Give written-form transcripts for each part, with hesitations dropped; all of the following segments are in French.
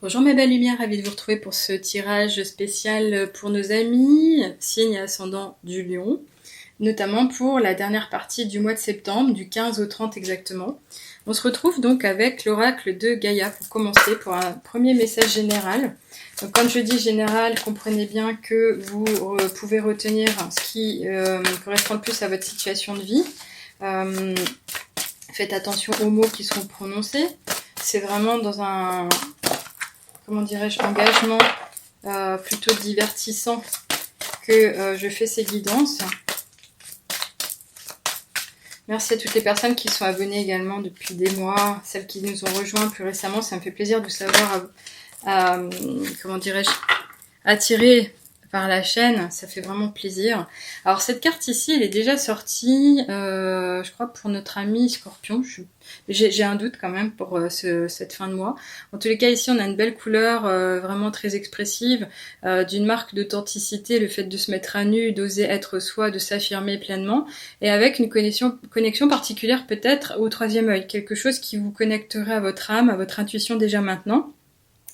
Bonjour mes belles lumières, ravie de vous retrouver pour ce tirage spécial pour nos amis, signe et ascendant du Lion, notamment pour la dernière partie du mois de septembre, du 15 au 30 exactement. On se retrouve donc avec l'oracle de Gaïa pour commencer, pour un premier message général. Donc quand je dis général, comprenez bien que vous pouvez retenir ce qui correspond le plus à votre situation de vie. Faites attention aux mots qui seront prononcés. C'est vraiment dans un... comment dirais-je, engagement plutôt divertissant que je fais ces guidances. Merci à toutes les personnes qui sont abonnées également depuis des mois, celles qui nous ont rejoints plus récemment. Ça me fait plaisir de savoir, comment dirais-je, attirer par la chaîne, ça fait vraiment plaisir. Alors cette carte ici, elle est déjà sortie, je crois pour notre ami Scorpion. J'ai un doute quand même pour cette fin de mois. En tous les cas, ici, on a une belle couleur vraiment très expressive, d'une marque d'authenticité, le fait de se mettre à nu, d'oser être soi, de s'affirmer pleinement, et avec une connexion particulière peut-être au troisième œil, quelque chose qui vous connecterait à votre âme, à votre intuition déjà maintenant.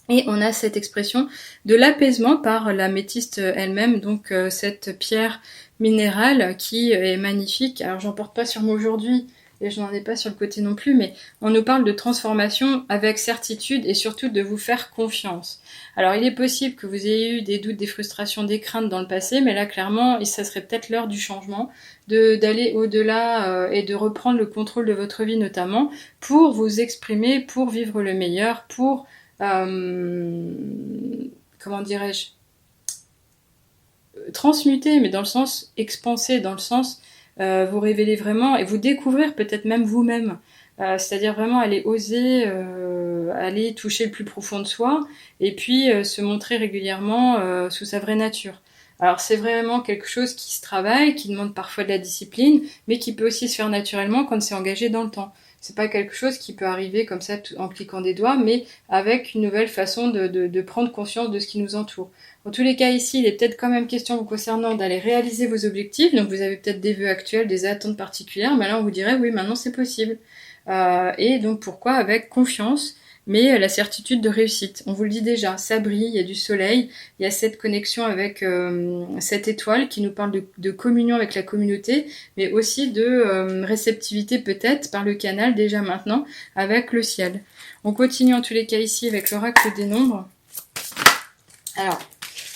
Et on a cette expression de l'apaisement par l'améthyste elle-même, donc cette pierre minérale qui est magnifique. Alors j'en porte pas sur moi aujourd'hui, et je n'en ai pas sur le côté non plus, mais on nous parle de transformation avec certitude et surtout de vous faire confiance. Alors il est possible que vous ayez eu des doutes, des frustrations, des craintes dans le passé, mais là clairement, ça serait peut-être l'heure du changement, d'aller au-delà et de reprendre le contrôle de votre vie notamment, pour vous exprimer, pour vivre le meilleur, pour... comment dirais-je, transmuter, mais dans le sens expanser, dans le sens vous révéler vraiment et vous découvrir peut-être même vous-même. C'est-à-dire vraiment aller oser, aller toucher le plus profond de soi et puis se montrer régulièrement sous sa vraie nature. Alors c'est vraiment quelque chose qui se travaille, qui demande parfois de la discipline, mais qui peut aussi se faire naturellement quand c'est engagé dans le temps. C'est pas quelque chose qui peut arriver comme ça en cliquant des doigts, mais avec une nouvelle façon de prendre conscience de ce qui nous entoure. En tous les cas ici, il est peut-être quand même question vous concernant d'aller réaliser vos objectifs. Donc vous avez peut-être des vœux actuels, des attentes particulières, mais là on vous dirait oui, maintenant c'est possible. Et donc pourquoi? Avec confiance, mais la certitude de réussite. On vous le dit déjà, ça brille, il y a du soleil, il y a cette connexion avec cette étoile qui nous parle de communion avec la communauté, mais aussi de réceptivité peut-être par le canal déjà maintenant avec le ciel. On continue en tous les cas ici avec l'oracle des nombres. Alors,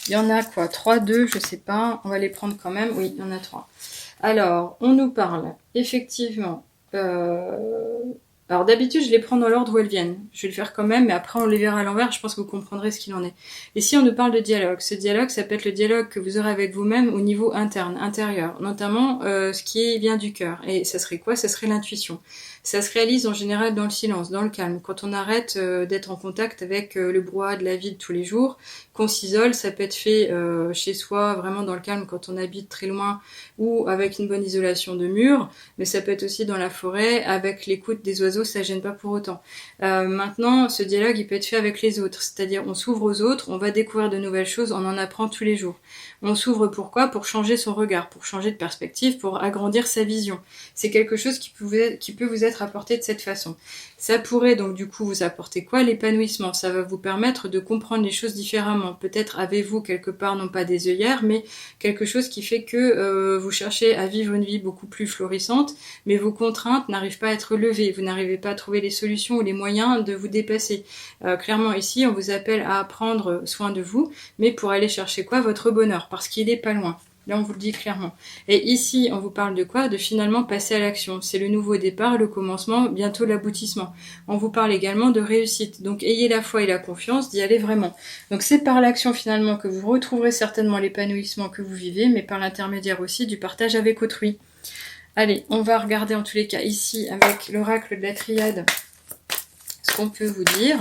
il y en a quoi? 3, 2, je sais pas, on va les prendre quand même. Oui, il y en a 3. Alors, on nous parle effectivement... Alors d'habitude, je les prends dans l'ordre où elles viennent. Je vais le faire quand même, mais après on les verra à l'envers, je pense que vous comprendrez ce qu'il en est. Ici, on nous parle de dialogue. Ce dialogue, ça peut être le dialogue que vous aurez avec vous-même au niveau interne, intérieur, notamment ce qui vient du cœur. Et ça serait quoi? Ça serait l'intuition. Ça se réalise en général dans le silence, dans le calme, quand on arrête d'être en contact avec le brouhaha de la vie de tous les jours, qu'on s'isole. Ça peut être fait chez soi, vraiment dans le calme, quand on habite très loin ou avec une bonne isolation de murs, mais ça peut être aussi dans la forêt, avec l'écoute des oiseaux, ça gêne pas pour autant. Maintenant, ce dialogue, il peut être fait avec les autres, c'est-à-dire on s'ouvre aux autres, on va découvrir de nouvelles choses, on en apprend tous les jours. On s'ouvre pourquoi? Pour changer son regard, pour changer de perspective, pour agrandir sa vision. C'est quelque chose qui peut vous être apporté de cette façon. Ça pourrait donc du coup vous apporter quoi? L'épanouissement. Ça va vous permettre de comprendre les choses différemment. Peut-être avez-vous quelque part, non pas des œillères, mais quelque chose qui fait que vous cherchez à vivre une vie beaucoup plus florissante, mais vos contraintes n'arrivent pas à être levées. Vous n'arrivez pas à trouver les solutions ou les moyens de vous dépasser. Clairement ici, on vous appelle à prendre soin de vous, mais pour aller chercher quoi? Votre bonheur, parce qu'il est pas loin. Là, on vous le dit clairement. Et ici, on vous parle de quoi? De finalement passer à l'action. C'est le nouveau départ, le commencement, bientôt l'aboutissement. On vous parle également de réussite. Donc, ayez la foi et la confiance d'y aller vraiment. Donc, c'est par l'action finalement que vous retrouverez certainement l'épanouissement que vous vivez, mais par l'intermédiaire aussi du partage avec autrui. Allez, on va regarder en tous les cas ici, avec l'oracle de la triade, ce qu'on peut vous dire.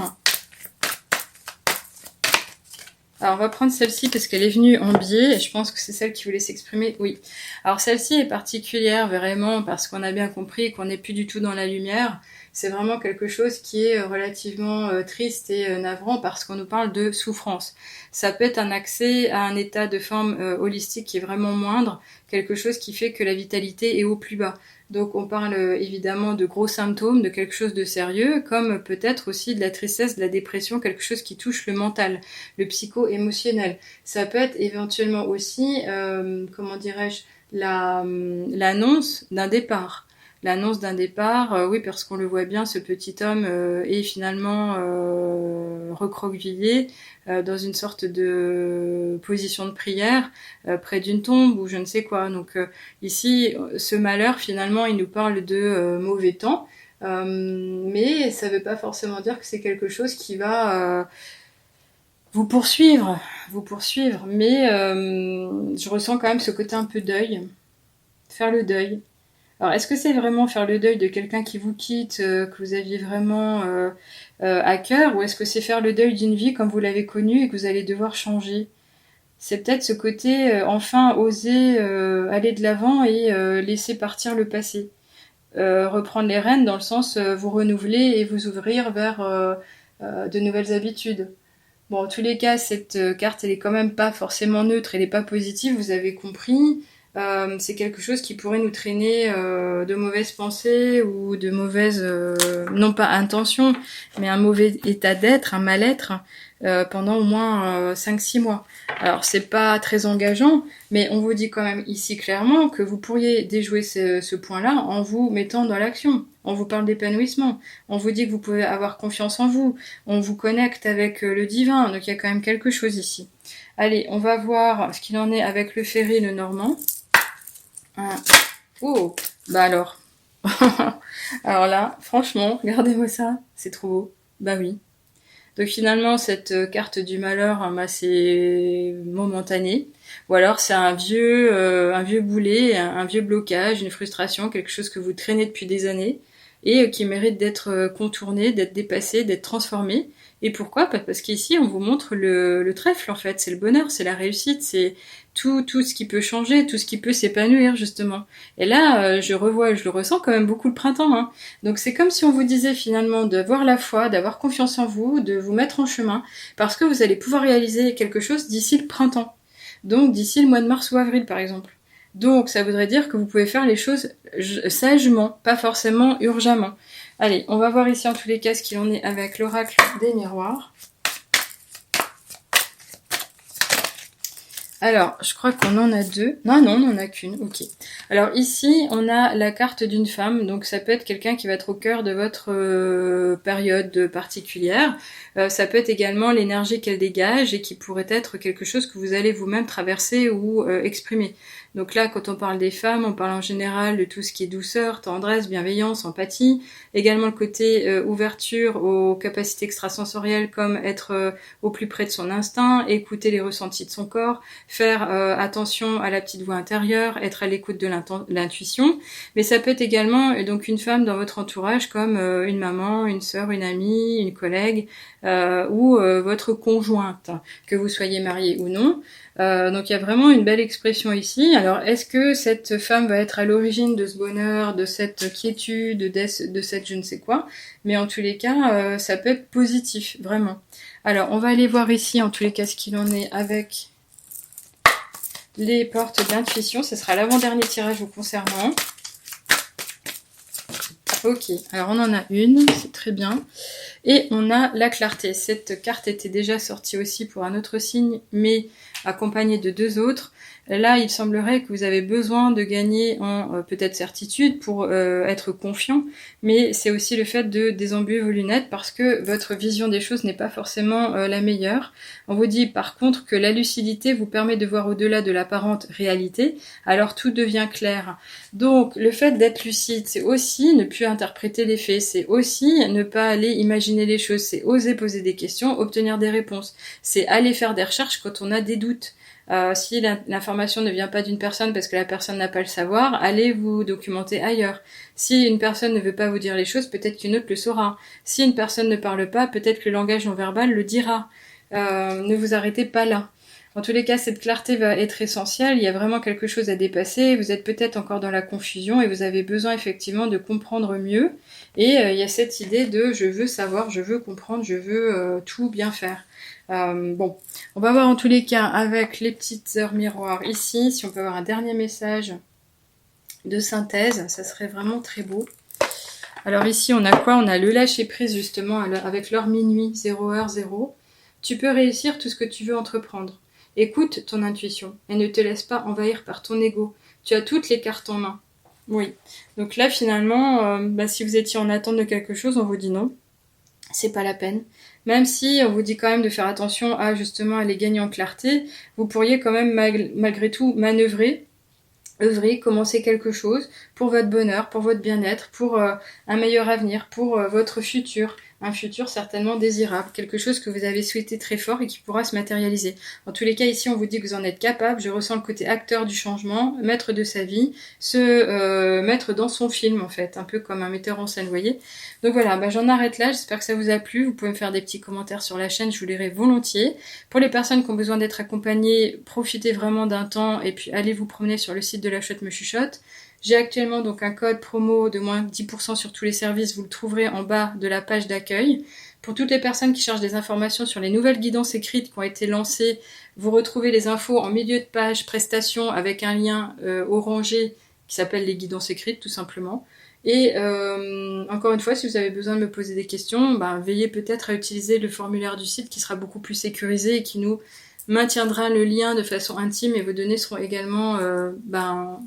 Alors, on va prendre celle-ci parce qu'elle est venue en biais et je pense que c'est celle qui voulait s'exprimer. Oui. Alors, celle-ci est particulière vraiment parce qu'on a bien compris qu'on n'est plus du tout dans la lumière C'est vraiment quelque chose qui est relativement triste et navrant parce qu'on nous parle de souffrance. Ça peut être un accès à un état de forme holistique qui est vraiment moindre, quelque chose qui fait que la vitalité est au plus bas. Donc on parle évidemment de gros symptômes, de quelque chose de sérieux, comme peut-être aussi de la tristesse, de la dépression, quelque chose qui touche le mental, le psycho-émotionnel. Ça peut être éventuellement aussi, comment dirais-je, l'annonce d'un départ. L'annonce d'un départ, oui, parce qu'on le voit bien, ce petit homme est finalement recroquevillé dans une sorte de position de prière près d'une tombe ou je ne sais quoi. Donc ici, ce malheur, finalement, il nous parle de mauvais temps, mais ça ne veut pas forcément dire que c'est quelque chose qui va vous poursuivre, mais je ressens quand même ce côté un peu deuil, faire le deuil. Alors, est-ce que c'est vraiment faire le deuil de quelqu'un qui vous quitte, que vous aviez vraiment à cœur, ou est-ce que c'est faire le deuil d'une vie comme vous l'avez connue et que vous allez devoir changer? C'est peut-être ce côté enfin oser aller de l'avant et laisser partir le passé. Reprendre les rênes dans le sens vous renouveler et vous ouvrir vers de nouvelles habitudes. Bon, en tous les cas, cette carte, elle est quand même pas forcément neutre, elle est pas positive, vous avez compris. C'est quelque chose qui pourrait nous traîner de mauvaises pensées ou de mauvaises, non pas intentions, mais un mauvais état d'être, un mal-être pendant au moins 5-6 mois. Alors c'est pas très engageant, mais on vous dit quand même ici clairement que vous pourriez déjouer ce point-là en vous mettant dans l'action. On vous parle d'épanouissement, on vous dit que vous pouvez avoir confiance en vous, on vous connecte avec le divin, donc il y a quand même quelque chose ici. Allez, on va voir ce qu'il en est avec le ferry et le normand. Oh, bah alors. Alors là, franchement, regardez-moi ça, c'est trop beau. Bah oui. Donc finalement, cette carte du malheur, bah, c'est momentané. Ou alors c'est un vieux boulet, un vieux blocage, une frustration, quelque chose que vous traînez depuis des années et qui mérite d'être contourné, d'être dépassé, d'être transformé. Et pourquoi? Parce qu'ici, on vous montre le trèfle, en fait. C'est le bonheur, c'est la réussite, c'est tout ce qui peut changer, tout ce qui peut s'épanouir, justement. Et là, je le ressens quand même beaucoup le printemps, hein. Donc c'est comme si on vous disait finalement d'avoir la foi, d'avoir confiance en vous, de vous mettre en chemin, parce que vous allez pouvoir réaliser quelque chose d'ici le printemps. Donc d'ici le mois de mars ou avril, par exemple. Donc ça voudrait dire que vous pouvez faire les choses sagement, pas forcément urgemment. Allez, on va voir ici en tous les cas ce qu'il en est avec l'oracle des miroirs. Alors, je crois qu'on en a deux. Non, on n'en a qu'une. Ok. Alors ici, on a la carte d'une femme. Donc ça peut être quelqu'un qui va être au cœur de votre période particulière. Ça peut être également l'énergie qu'elle dégage et qui pourrait être quelque chose que vous allez vous-même traverser ou exprimer. Donc là, quand on parle des femmes, on parle en général de tout ce qui est douceur, tendresse, bienveillance, empathie. Également le côté ouverture aux capacités extrasensorielles comme être au plus près de son instinct, écouter les ressentis de son corps, faire attention à la petite voix intérieure, être à l'écoute de l'intuition. Mais ça peut être également donc une femme dans votre entourage comme une maman, une sœur, une amie, une collègue ou votre conjointe, que vous soyez marié ou non. Donc il y a vraiment une belle expression ici. Alors est-ce que cette femme va être à l'origine de ce bonheur, de cette quiétude, de cette je ne sais quoi? Mais en tous les cas, ça peut être positif, vraiment. Alors on va aller voir ici en tous les cas ce qu'il en est avec les portes d'intuition. Ce sera l'avant-dernier tirage vous concernant. Ok, alors on en a une, c'est très bien. Et on a la clarté. Cette carte était déjà sortie aussi pour un autre signe, mais accompagnée de deux autres. Là, il semblerait que vous avez besoin de gagner en peut-être certitude pour être confiant, mais c'est aussi le fait de désembuer vos lunettes parce que votre vision des choses n'est pas forcément la meilleure. On vous dit par contre que la lucidité vous permet de voir au-delà de l'apparente réalité, alors tout devient clair. Donc le fait d'être lucide, c'est aussi ne plus interpréter les faits, c'est aussi ne pas aller imaginer les choses, c'est oser poser des questions, obtenir des réponses, c'est aller faire des recherches quand on a des doutes. Si l'information ne vient pas d'une personne parce que la personne n'a pas le savoir, allez vous documenter ailleurs. Si une personne ne veut pas vous dire les choses, peut-être qu'une autre le saura. Si une personne ne parle pas, peut-être que le langage non verbal le dira. Ne vous arrêtez pas là. En tous les cas, cette clarté va être essentielle. Il y a vraiment quelque chose à dépasser. Vous êtes peut-être encore dans la confusion et vous avez besoin effectivement de comprendre mieux. Et il y a cette idée de je veux savoir, je veux comprendre, je veux tout bien faire. Bon, on va voir en tous les cas avec les petites heures miroirs ici, si on peut avoir un dernier message de synthèse, ça serait vraiment très beau. Alors ici, on a quoi? On a le lâcher prise justement avec l'heure minuit, 0h0. Tu peux réussir tout ce que tu veux entreprendre. Écoute ton intuition et ne te laisse pas envahir par ton ego. Tu as toutes les cartes en main. Oui. Donc là, finalement, si vous étiez en attente de quelque chose, on vous dit non. C'est pas la peine. Même si on vous dit quand même de faire attention à justement aller gagner en clarté, vous pourriez quand même malgré tout manœuvrer, œuvrer, commencer quelque chose pour votre bonheur, pour votre bien-être, pour un meilleur avenir, pour votre futur. Un futur certainement désirable, quelque chose que vous avez souhaité très fort et qui pourra se matérialiser. En tous les cas, ici, on vous dit que vous en êtes capable. Je ressens le côté acteur du changement, maître de sa vie, se mettre dans son film, en fait, un peu comme un metteur en scène, vous voyez. Donc voilà, j'en arrête là. J'espère que ça vous a plu. Vous pouvez me faire des petits commentaires sur la chaîne, je vous lirai volontiers. Pour les personnes qui ont besoin d'être accompagnées, profitez vraiment d'un temps et puis allez vous promener sur le site de La Chuchote Me Chuchote. J'ai actuellement donc un code promo de moins 10% sur tous les services, vous le trouverez en bas de la page d'accueil. Pour toutes les personnes qui cherchent des informations sur les nouvelles guidances écrites qui ont été lancées, vous retrouvez les infos en milieu de page, prestations, avec un lien orangé qui s'appelle les guidances écrites tout simplement. Et encore une fois, si vous avez besoin de me poser des questions, veillez peut-être à utiliser le formulaire du site qui sera beaucoup plus sécurisé et qui nous maintiendra le lien de façon intime et vos données seront également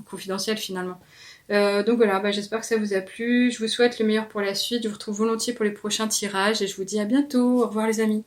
confidentielles finalement. Donc voilà, j'espère que ça vous a plu. Je vous souhaite le meilleur pour la suite. Je vous retrouve volontiers pour les prochains tirages et je vous dis à bientôt. Au revoir les amis.